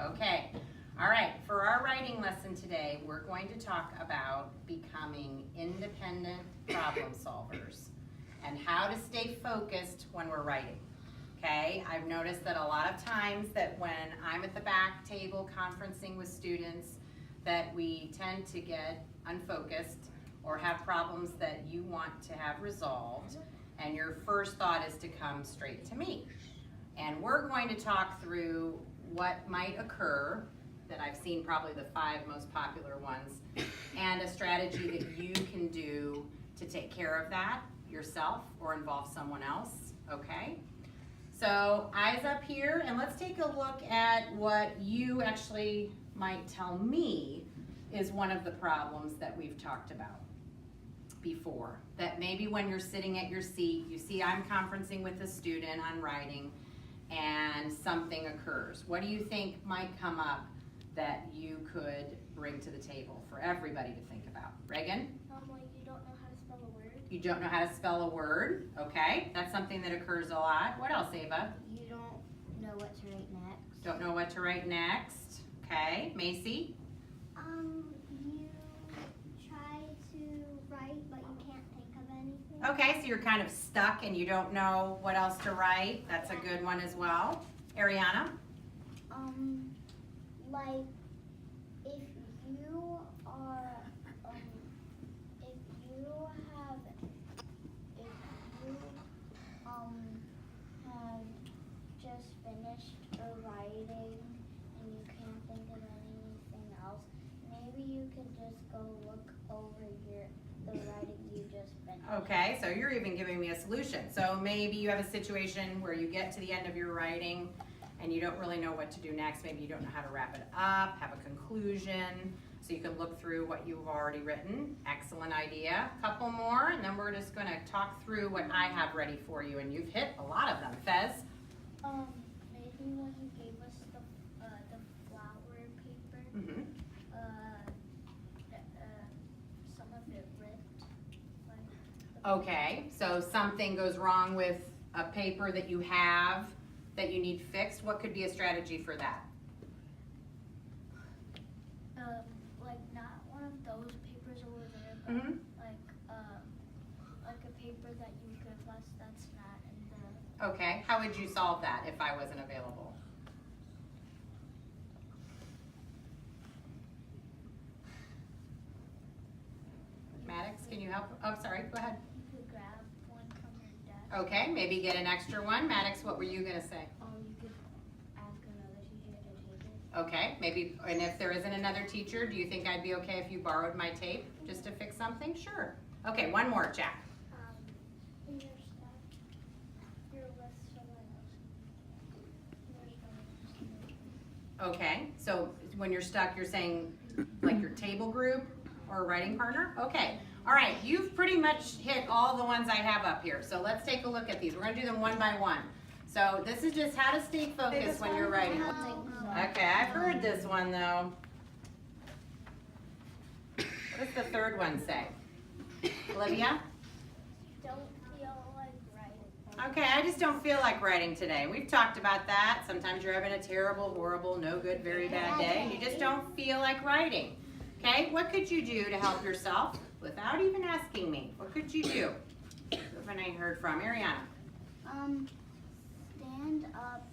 Okay. All right, for our writing lesson today, we're going to talk about becoming independent problem solvers and how to stay focused when we're writing. Okay, I've noticed that a lot of times that when I'm at the back table conferencing with students that we tend to get unfocused or have problems that you want to have resolved, and your first thought is to come straight to me. And we're going to talk through what might occur, that I've seen probably the 5 most popular ones, and a strategy that you can do to take care of that yourself or involve someone else, okay? So eyes up here, and let's take a look at what you actually might tell me is one of the problems that we've talked about before. That maybe when you're sitting at your seat, you see I'm conferencing with a student on writing, and something occurs. What do you think might come up that you could bring to the table for everybody to think about? Reagan? Like you don't know how to spell a word. You don't know how to spell a word. Okay, that's something that occurs a lot. What else, Ava? You don't know what to write next. Don't know what to write next. Okay, Macy? You try to write, but you can't think of anything. Okay, so you're kind of stuck and you don't know what else to write. That's a good one as well. Ariana? Like if you are, if you have just finished a writing and you can't think of anything else, maybe you could just go look over the writing you just finished. Okay, so you're even giving me a solution. So maybe you have a situation where you get to the end of your writing and you don't really know what to do next. Maybe you don't know how to wrap it up, have a conclusion, so you can look through what you've already written. Excellent idea. Couple more, and then we're just gonna talk through what I have ready for you, and you've hit a lot of them. Fez? Maybe when you gave us the flower paper, Mm-hmm. some of it ripped. Okay, so something goes wrong with a paper that you have that you need fixed. What could be a strategy for that? Like not one of those papers over there, but Mm-hmm. like a paper that you give us that's not in the. Okay, how would you solve that if I wasn't available? Maddox, can you help? Oh, sorry, go ahead. You could grab one from your desk. Okay, maybe get an extra one. Maddox, what were you gonna say? You could ask another teacher to take it. Okay, maybe, and if there isn't another teacher, do you think I'd be okay if you borrowed my tape just to fix something? Sure. Okay, one more, Jack. In your stuff, your list someone else. Okay, so when you're stuck, you're saying like your table group or writing partner? Okay, all right, you've pretty much hit all the ones I have up here. So let's take a look at these. We're gonna do them one by one. So this is just how to stay focused when you're writing. Okay, I've heard this one though. What does the third one say? Olivia? Don't feel like writing. Okay, I just don't feel like writing today. We've talked about that. Sometimes you're having a terrible, horrible, no good, very bad day, and you just don't feel like writing. Okay, what could you do to help yourself without even asking me? What could you do? Who haven't I heard from? Ariana? Stand up,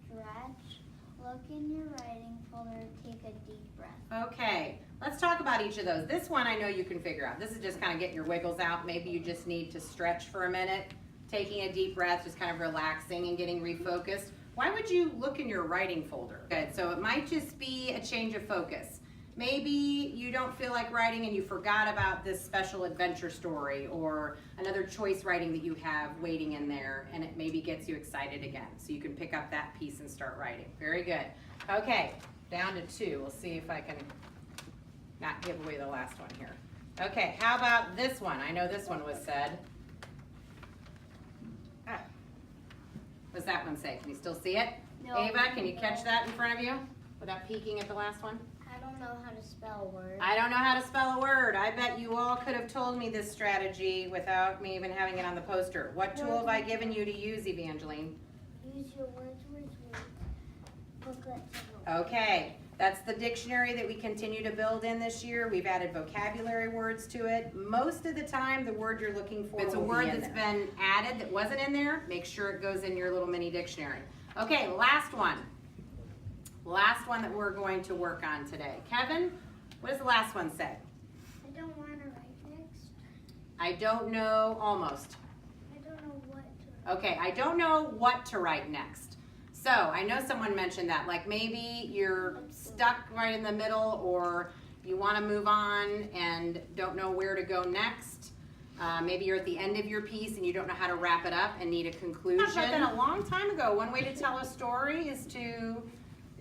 stretch, look in your writing folder, take a deep breath. Okay, let's talk about each of those. This one I know you can figure out. This is just kind of getting your wiggles out. Maybe you just need to stretch for a minute, taking a deep breath, just kind of relaxing and getting refocused. Why would you look in your writing folder? Good, so it might just be a change of focus. Maybe you don't feel like writing and you forgot about this special adventure story or another choice writing that you have waiting in there, and it maybe gets you excited again. So you can pick up that piece and start writing. Very good. Okay, down to 2. We'll see if I can not give away the last one here. Okay, how about this one? I know this one was said. What's that one say? Can you still see it? No. Ava, can you catch that in front of you without peeking at the last one? I don't know how to spell words. I don't know how to spell a word. I bet you all could have told me this strategy without me even having it on the poster. What tool have I given you to use, Evangeline? Use your words booklet. Okay, that's the dictionary that we continue to build in this year. We've added vocabulary words to it. Most of the time, the word you're looking for If it's a will be word in that's there. been added that wasn't in there, make sure it goes in your little mini dictionary. Okay, last one. Last one that we're going to work on today. Kevin, what does the last one say? I don't want to write next. I don't know, almost. I don't know what to write. Okay, I don't know what to write next. So I know someone mentioned that, like maybe you're stuck right in the middle, or you want to move on and don't know where to go next. Maybe you're at the end of your piece and you don't know how to wrap it up and need a conclusion. I've heard that a long time ago. One way to tell a story is to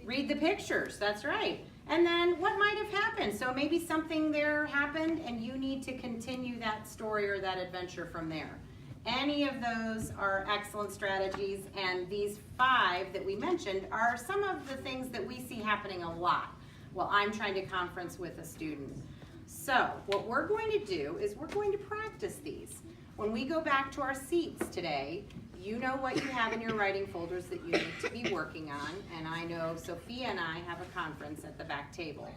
Read the pictures, that's right. And then what might have happened? So maybe something there happened and you need to continue that story or that adventure from there. Any of those are excellent strategies, and these 5 that we mentioned are some of the things that we see happening a lot while I'm trying to conference with a student. So what we're going to do is we're going to practice these. When we go back to our seats today, you know what you have in your writing folders that you need to be working on, and I know Sophia and I have a conference at the back table.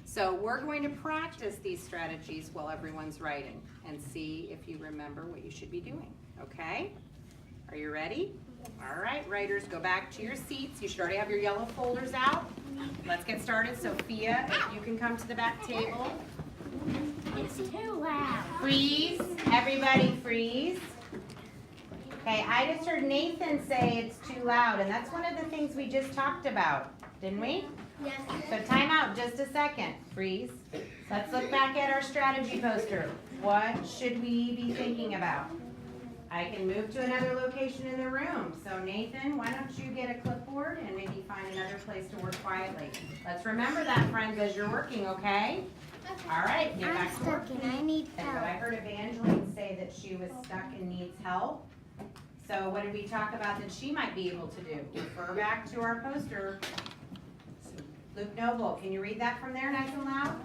So we're going to practice these strategies while everyone's writing and see if you remember what you should be doing, okay? Are you ready? All right, writers, go back to your seats. You should already have your yellow folders out. Let's get started. Sophia, if you can come to the back table. It's too loud. Freeze, everybody freeze. Okay, I just heard Nathan say it's too loud, and that's one of the things we just talked about, didn't we? Yes. So time out just a second, freeze. Let's look back at our strategy poster. What should we be thinking about? I can move to another location in the room. So Nathan, why don't you get a clipboard and maybe find another place to work quietly. Let's remember that, friends, as you're working, okay? All right, get I'm back to work. stuck and I need And what I help. heard Evangeline say that she was stuck and needs help. So what did we talk about that she might be able to do? Refer back to our poster. Luke Noble, can you read that from there nice and loud?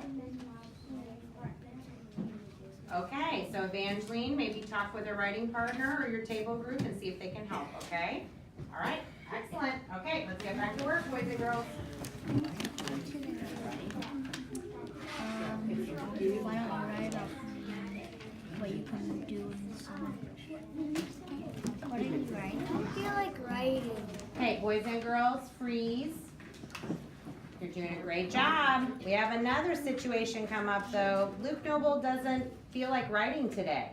Okay, so Evangeline, maybe talk with a writing partner or your table group and see if they can help, okay? All right, excellent. Okay, let's get back to work, boys and girls. Why don't you write up what you can do in the summer? What did you write? I don't feel like writing. Okay, boys and girls, freeze. You're doing a great job. We have another situation come up though. Luke Noble doesn't feel like writing today.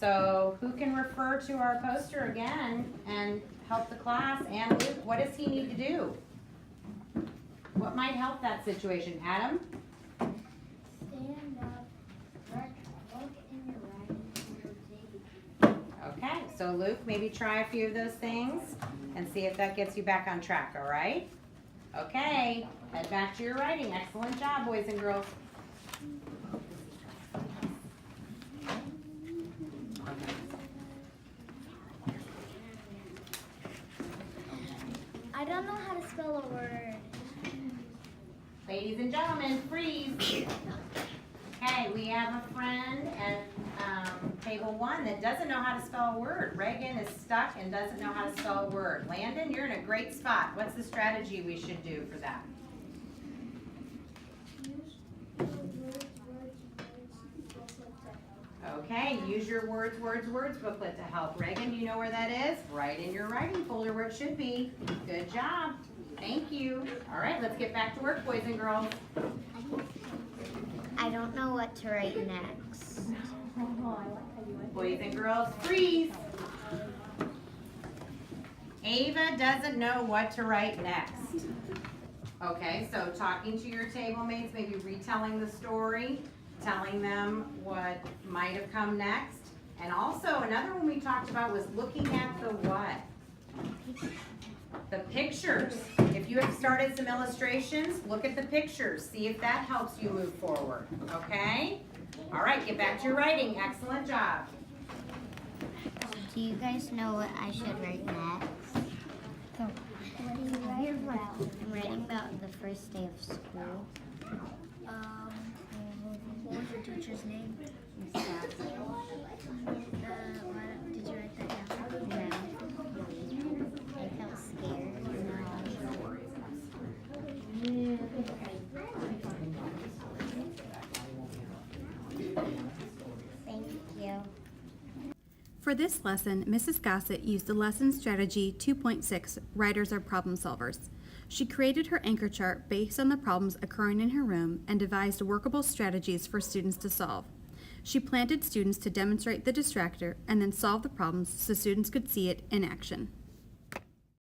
So who can refer to our poster again and help the class? And Luke, what does he need to do? What might help that situation? Adam? Stand up, look in your writing. Okay, so Luke, maybe try a few of those things and see if that gets you back on track, all right? Okay, head back to your writing. Excellent job, boys and girls. I don't know how to spell a word. Ladies and gentlemen, freeze. Okay, we have a friend at table 1 that doesn't know how to spell a word. Reagan is stuck and doesn't know how to spell a word. Landon, you're in a great spot. What's the strategy we should do for that? Okay, use your words booklet to help. Reagan, do you know where that is? Right in your writing folder where it should be. Good job. Thank you. All right, let's get back to work, boys and girls. I don't know what to write next. Boys and girls, freeze. Ava doesn't know what to write next. Okay, so talking to your table mates, maybe retelling the story, telling them what might have come next. And also, another one we talked about was looking at the what? The pictures. If you have started some illustrations, look at the pictures. See if that helps you move forward, okay? All right, get back to your writing. Excellent job. Do you guys know what I should write next? What are you writing about? I'm writing about the first day of school. What was your teacher's name? Miss Sassy. Did you write that down? No. I felt scared. Thank you. For this lesson, Mrs. Gossett used the Lesson Strategy 2.6, Writers are Problem Solvers. She created her anchor chart based on the problems occurring in her room and devised workable strategies for students to solve. She planted students to demonstrate the distractor and then solve the problems so students could see it in action.